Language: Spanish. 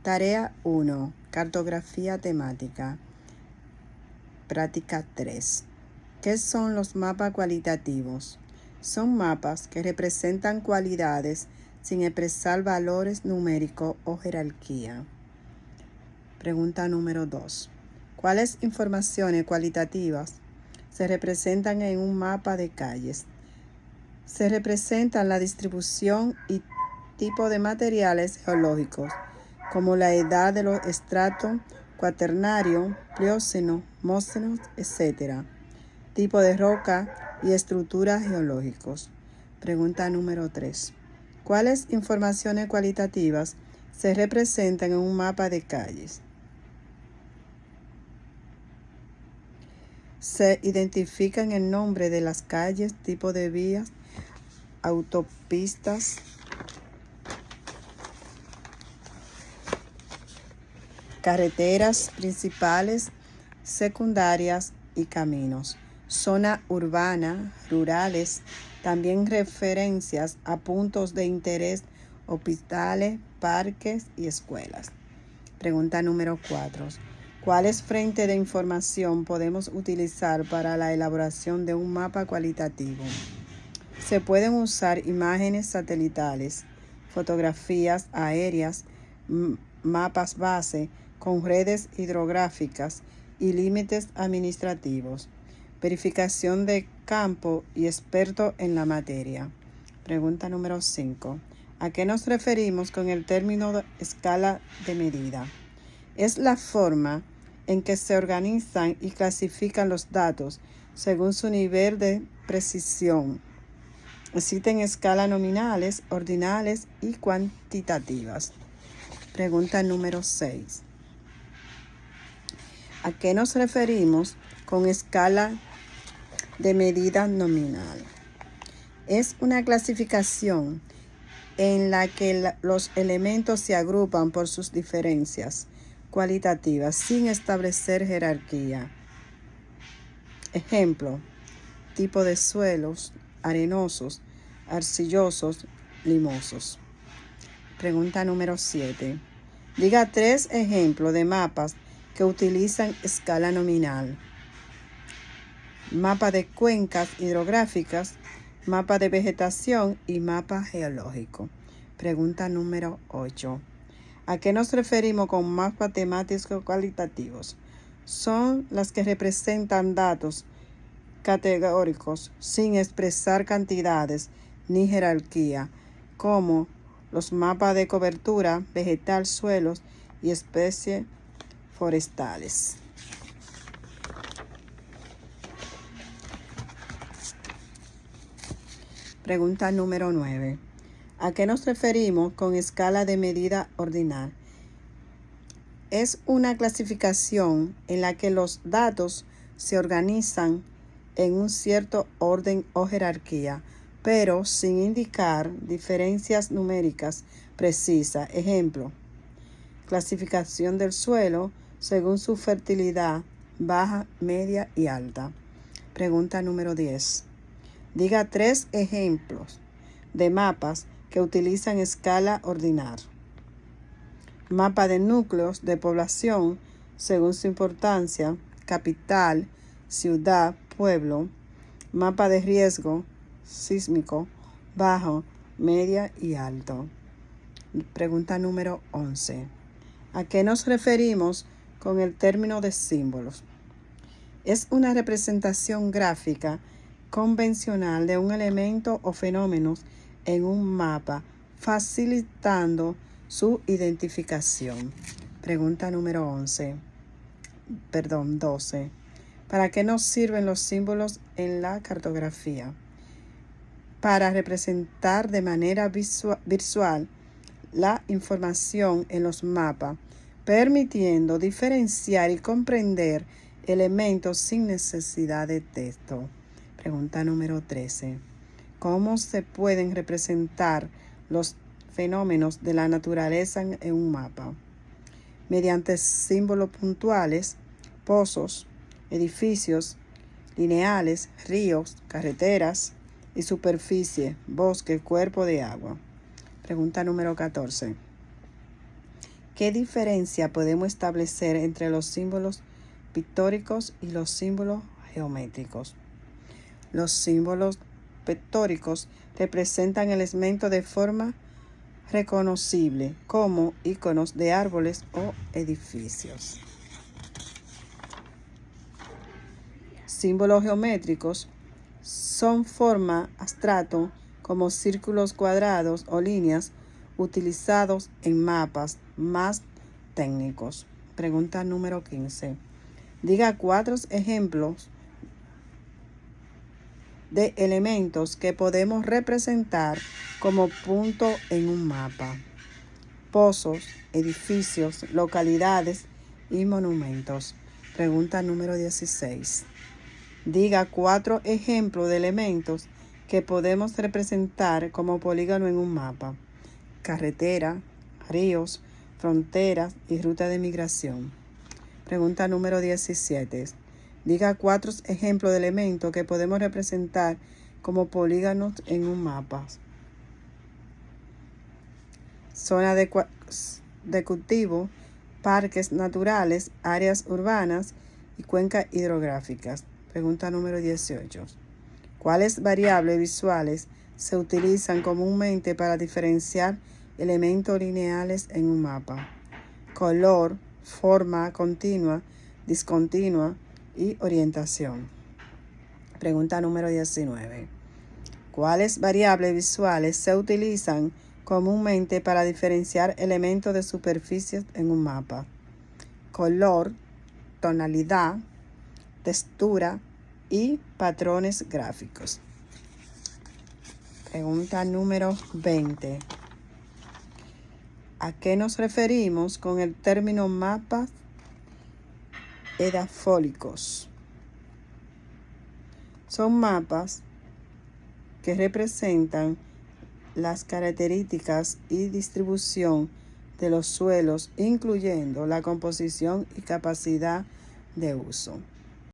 Tarea 1. Cartografía temática. Práctica 3. ¿Qué son los mapas cualitativos? Son mapas que representan cualidades sin expresar valores numéricos o jerarquía. Pregunta número 2. ¿Cuáles informaciones cualitativas se representan en un mapa de calles? Se representan la distribución y tipo de materiales geológicos, como la edad de los estratos cuaternario, plioceno, moceno, etc. Tipo de roca y estructuras geológicos. Pregunta número 3. ¿Cuáles informaciones cualitativas se representan en un mapa de calles? Se identifican el nombre de las calles, tipo de vías, autopistas, carreteras principales, secundarias y caminos. Zona urbana, rurales, también referencias a puntos de interés, hospitales, parques y escuelas. Pregunta número 4. ¿Cuáles fuentes de información podemos utilizar para la elaboración de un mapa cualitativo? Se pueden usar imágenes satelitales, fotografías aéreas, mapas base con redes hidrográficas y límites administrativos, verificación de campo y experto en la materia. Pregunta número 5. ¿A qué nos referimos con el término de escala de medida? Es la forma en que se organizan y clasifican los datos según su nivel de precisión. Existen escalas nominales, ordinales y cuantitativas. Pregunta número 6. ¿A qué nos referimos con escala de medida nominal? Es una clasificación en la que los elementos se agrupan por sus diferencias cualitativas sin establecer jerarquía. Ejemplo: tipo de suelos: arenosos, arcillosos, limosos. Pregunta número 7. Diga 3 ejemplos de mapas que utilizan escala nominal. Mapa de cuencas hidrográficas, mapa de vegetación y mapa geológico. Pregunta número 8. ¿A qué nos referimos con mapas temáticos cualitativos? Son las que representan datos categóricos sin expresar cantidades ni jerarquía, como los mapas de cobertura vegetal, suelos y especies forestales. Pregunta número 9. ¿A qué nos referimos con escala de medida ordinal? Es una clasificación en la que los datos se organizan en un cierto orden o jerarquía, pero sin indicar diferencias numéricas precisas. Ejemplo: clasificación del suelo según su fertilidad, baja, media y alta. Pregunta número 10. Diga 3 ejemplos de mapas que utilizan escala ordinal. Mapa de núcleos de población según su importancia: capital, ciudad, pueblo. Mapa de riesgo sísmico: bajo, media y alto. Pregunta número 11. ¿A qué nos referimos con el término de símbolos? Es una representación gráfica convencional de un elemento o fenómenos en un mapa, facilitando su identificación. Pregunta número 12. ¿Para qué nos sirven los símbolos en la cartografía? Para representar de manera visual la información en los mapas, permitiendo diferenciar y comprender elementos sin necesidad de texto. Pregunta número 13. ¿Cómo se pueden representar los fenómenos de la naturaleza en un mapa? Mediante símbolos puntuales: pozos, edificios, lineales, ríos, carreteras y superficie, bosque, cuerpo de agua. Pregunta número 14. ¿Qué diferencia podemos establecer entre los símbolos pictóricos y los símbolos geométricos? Los símbolos pictóricos representan elementos de forma reconocible como iconos de árboles o edificios. Símbolos geométricos son formas abstractas como círculos, cuadrados o líneas utilizados en mapas más técnicos. Pregunta número 15. Diga 4 ejemplos de elementos que podemos representar como puntos en un mapa. Pozos, edificios, localidades y monumentos. Pregunta número 16. Diga 4 ejemplos de elementos que podemos representar como polígono en un mapa. Carretera, ríos, fronteras y ruta de migración. Pregunta número 17. Diga 4 ejemplos de elementos que podemos representar como polígonos en un mapa. Zona de cultivo, parques naturales, áreas urbanas y cuencas hidrográficas. Pregunta número 18. ¿Cuáles variables visuales se utilizan comúnmente para diferenciar elementos lineales en un mapa? Color, forma continua, discontinua y orientación. Pregunta número 19. ¿Cuáles variables visuales se utilizan comúnmente para diferenciar elementos de superficies en un mapa? Color, tonalidad, textura y patrones gráficos. Pregunta número 20. ¿A qué nos referimos con el término mapas edafólicos? Son mapas que representan las características y distribución de los suelos, incluyendo la composición y capacidad de uso.